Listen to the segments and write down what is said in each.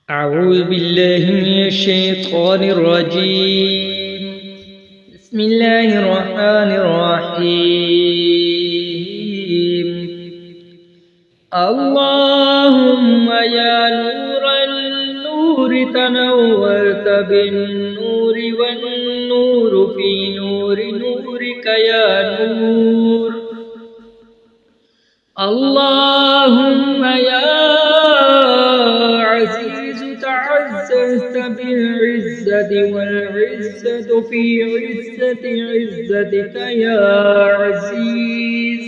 أعوذ بالله من الشيطان الرجيم. بسم الله الرحمن الرحيم. اللهم يا نور النور تنورت بالنور والنور في نور نورك يا نور. اللهم يا عزيز تعززت بالعزة والعزة في عزة عزتك يا عزيز.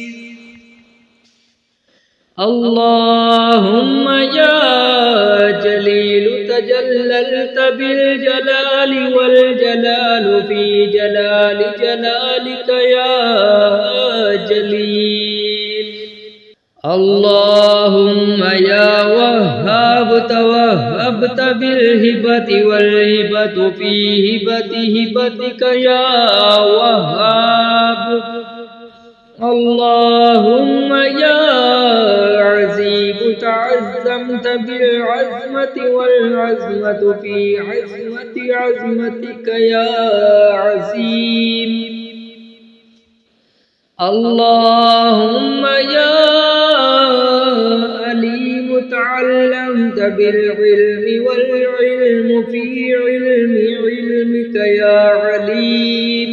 اللهم يا جليل تجللت بالجلال والجلال في جلال جلالك يا جليل. اللهم يا وهاب توهبت بالهبة والهبة في هبة هبتك يا وهاب. اللهم يا عزيز تعزمت بالعزمة والعزمة في عزمة عزمتك يا عزيم. اللهم يا عليم تعلمت بالعلم والعلم في علم علمك يا عليم.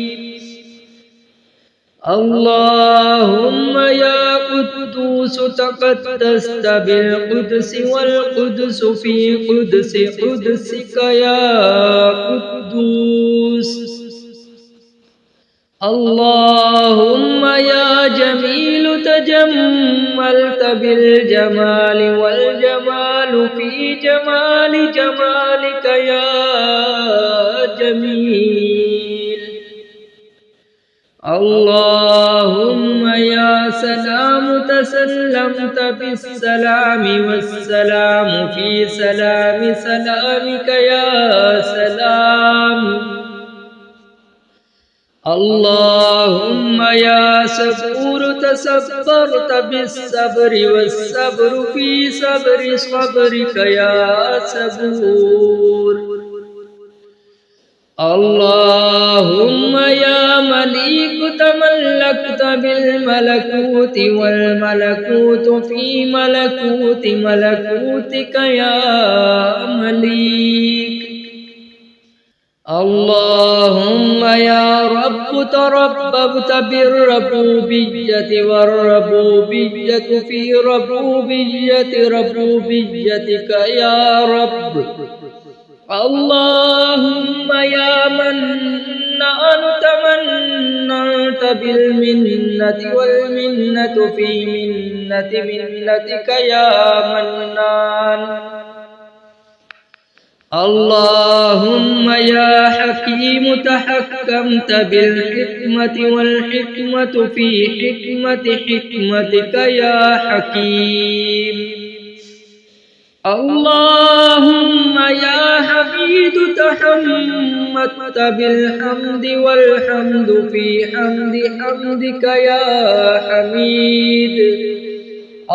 اللهم يا قدوس تقدست بالقدس والقدس في قدس قدسك يا قدوس. اللهم يا جميل تجملت بالجمال والجمال في جمال جمالك يا جميل. اللهم يا سلام تسلمت بالسلام والسلام في سلام سلامك يا سلام. اللهم يا صبور تسبرت بالصبر والصبر في صبر صبرك يا صبور. اللهم يا مليك تملكت بالملكوت والملكوت في ملكوت ملكوتك يا مليك. اللهم يا رب ترببت بالربوبية والربوبية في ربوبية ربوبيتك يا رب. اللهم يا منان تمننت بالمنة والمنة في منة منتك يا منان. اللهم يا حكيم تحكمت بالحكمة والحكمة في حكمة حكمتك يا حكيم. اللهم يا حميد تحمدت بالحمد والحمد في حمد حمدك يا حميد.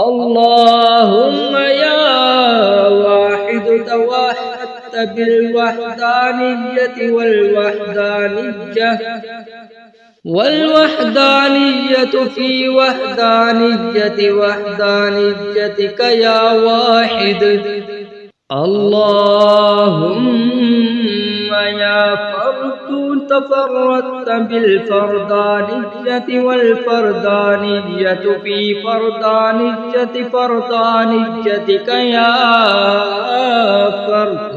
اللهم يا واحد توحدت بالوحدانية والوحدانية في وحدانية وحدانيتك يا واحد. اللهم يا فرد تفردت بالفردانية والفردانية في فردانية فردانيتك يا فرد.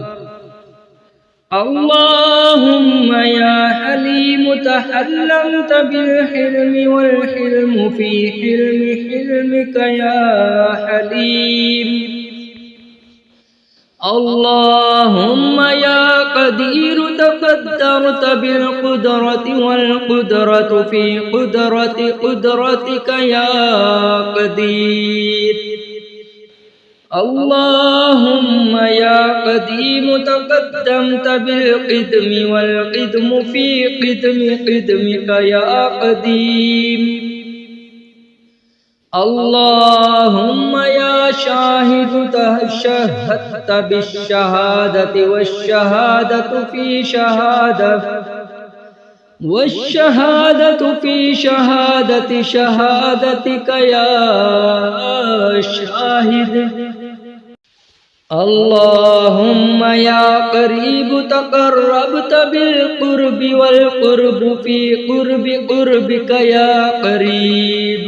اللهم يا حليم تحلمت بالحلم والحلم في حلم حلمك يا حليم. اللهم يا قدير تقدرت بالقدرة والقدرة في قدرة قدرتك يا قدير. اللهم يا قديم تقدمت بالقدم والقدم في قدم قدمك يا قديم. اللهم يا شاهد تشهدت بالشهادة والشهادة في شهادة شهادتك يا شاهد. اللهم يا قريب تقربت بالقرب والقرب في قربك يا قريب.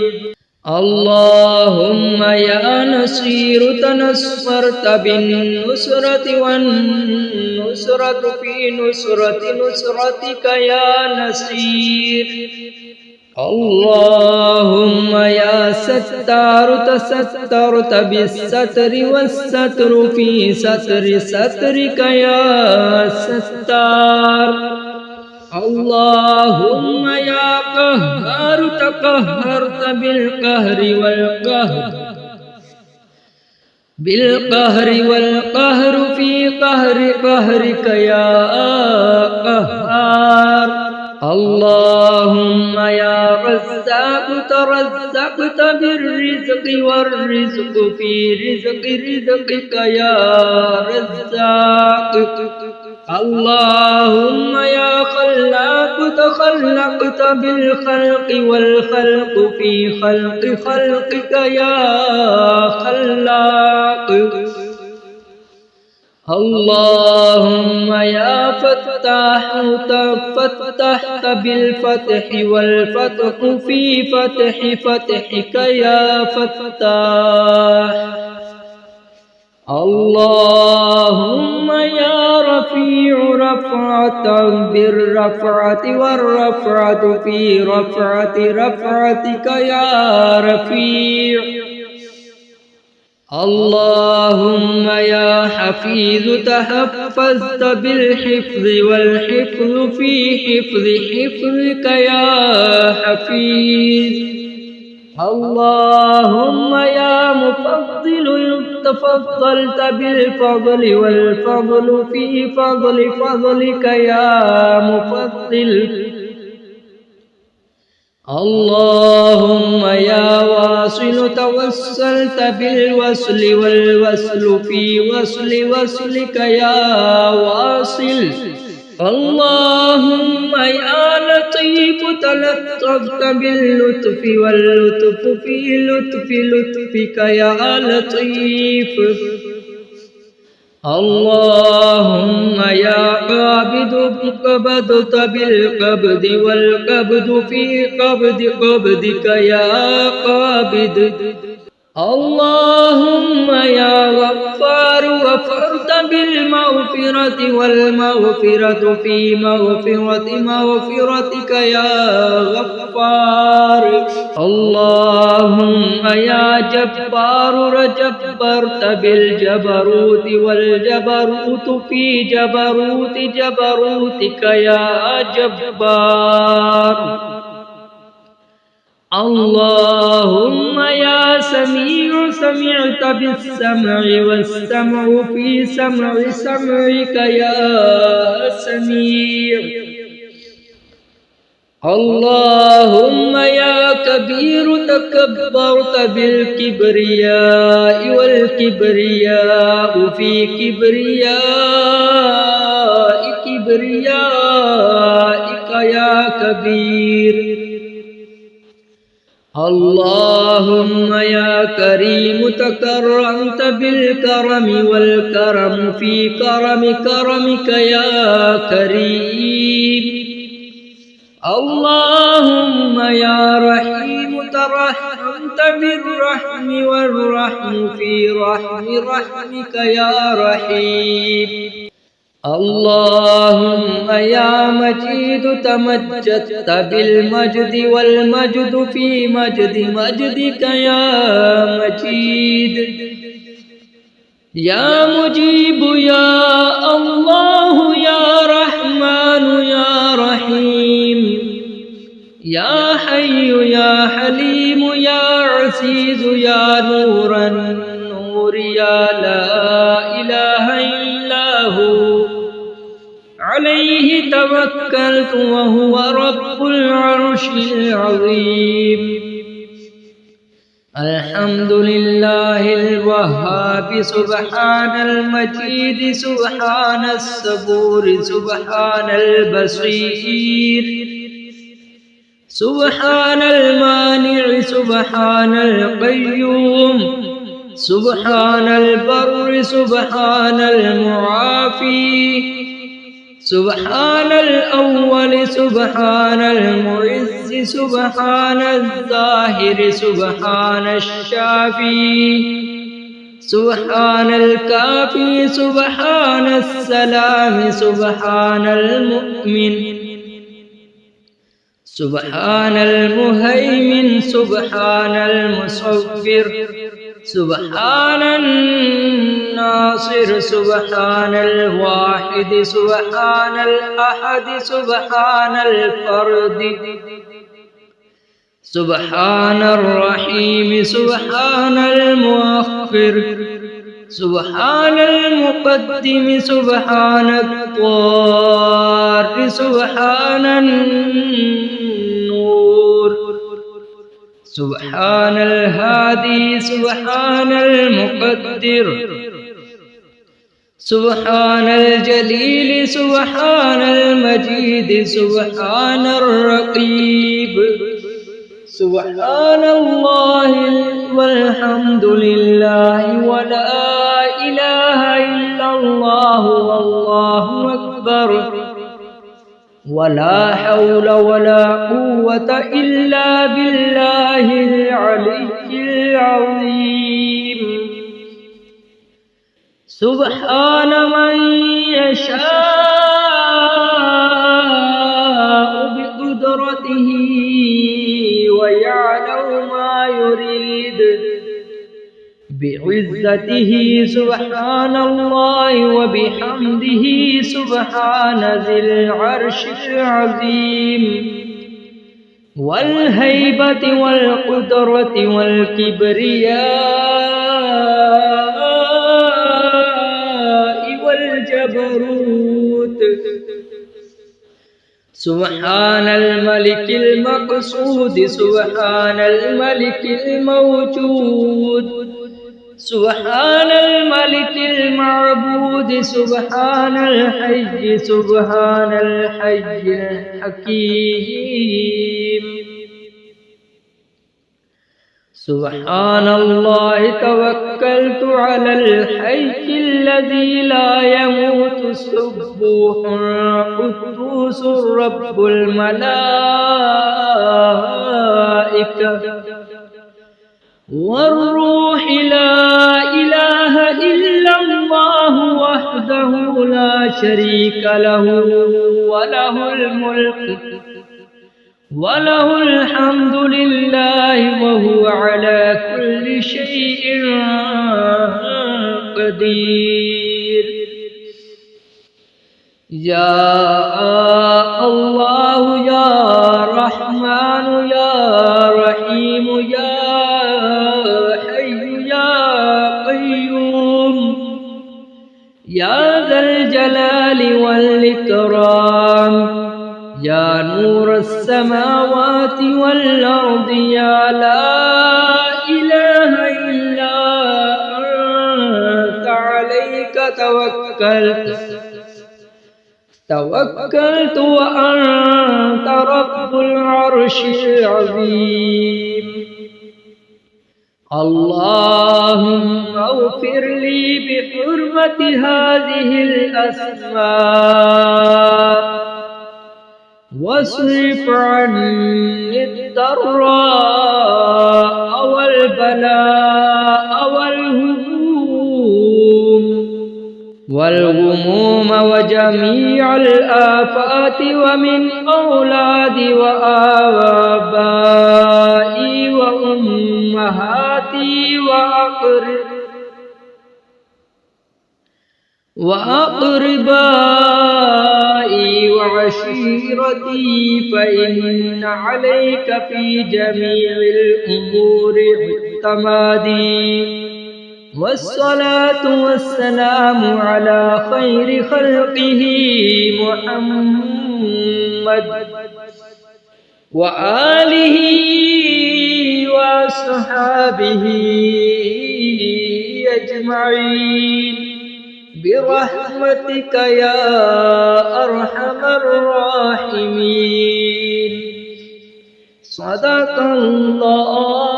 اللهم يا نصير تنصرت بالنصرة والنصرة في نصرتك يا نصير. اللهم يا ستار تسترت بالستر والستر في سترك يا ستار. اللهم يا قهار تقهرت بالقهر والقهر في قهرك يا قهار. اللهم يا رزاق ترزقت بالرزق والرزق في رزقك يا رزاق. اللهم يا خلاق تخلقت بالخلق والخلق في خلقك يا خلاق. اللهم يا فتاح فتحت بالفتح والفتح في فتحك يا فتاح. اللهم يا رفيع رفعت بالرفعة والرفعة في رفعتك يا رفيع. اللهم يا حفيظ تحفظت بالحفظ والحفظ في حفظك يا حفيظ. اللهم يا مفضل تفضلت بالفضل والفضل في فضلك يا مفضل. اللهم يا واصل توسلت بالوصل والوصل في وصلك يا واصل. اللهم يا لطيف تلطفت باللطف واللطف في لطفك يا لطيف. اللهم يا قابض قبضت بالقبض والقبض في قبضك يا قابض. اللهم يا غفار غفرت بالمغفرة والمغفرة في مغفرتك يا غفار. اللهم يا جبار جبرت بالجبروت والجبروت في جبروتك يا جبار. اللهم يا سميع سمعت بالسمع والسمع في سمعك يا سميع. اللهم يا كبير تكبرت بالكبرياء والكبرياء في كبريائك يا كبير. اللهم يا كريم تكرمت بالكرم والكرم في كرمك يا كريم. اللهم يا رحيم ترحمت بالرحم والرحم في رحمك يا رحيم. اللهم يا مجيد تمجدت بالمجد والمجد في مجدك يا مجيد. يا مجيب يا الله يا رحمن يا رحيم. يا حي يا حليم يا عزيز يا نور النور يا لا إله إلا هو. عليه توكلت وهو رب العرش العظيم. الحمد لله الوهاب سبحان المجيد سبحان الصبور سبحان البصير سبحان المانع سبحان القيوم سبحان البر سبحان المعافي سبحان الأول سبحان المعز سبحان الظاهر سبحان الشافي سبحان الكافي سبحان السلام سبحان المؤمن سبحان المهيمن سبحان المصور سبحان الناصر سبحان الواحد سبحان الأحد سبحان الفرد سبحان الرحيم سبحان المؤخر سبحان المقدم سبحان الضار سبحان النور سبحان الهادي سبحان المقدر سبحان الجليل سبحان المجيد سبحان الرقيب سبحان الله والحمد لله ولا إله إلا الله والله أكبر ولا حول ولا قوة إلا بالله العلي العظيم سبحان من يشاء بقدرته ويعلم ما يريد بعزته سبحان الله وبحمده سبحان ذي العرش العظيم والهيبة والقدرة والكبرياء والجبروت سبحان الملك المقصود سبحان الملك الموجود سبحان الملك المعبود سبحان الحي سبحان الحي الحكيم سبحان الله توكلت على الحي الذي لا يموت السبوح قدوس رب الملائكة والروح لا إله إلا الله وحده لا شريك له وله الملك وله الحمد لله وهو على كل شيء قدير يا الله يا رحمن يا رحيم يا حي يا قيوم يا ذا الجلال والإكرام يا نور السماوات والأرض يا لا إله إلا أنت عليك توكلت وأنت رب العرش العظيم اللهم اغفر لي بحرمة هذه الأسماء واصرف عني الضراء والبلاء والغموم وجميع الآفات ومن أولادي وآبائي وأمهاتي وأقربائي وعشيرتي فإن عليك في جميع الأمور اعتمادي والصلاة والسلام على خير خلقه محمد وآله وصحبه أصحابه أجمعين برحمتك يا أرحم الراحمين. صدق الله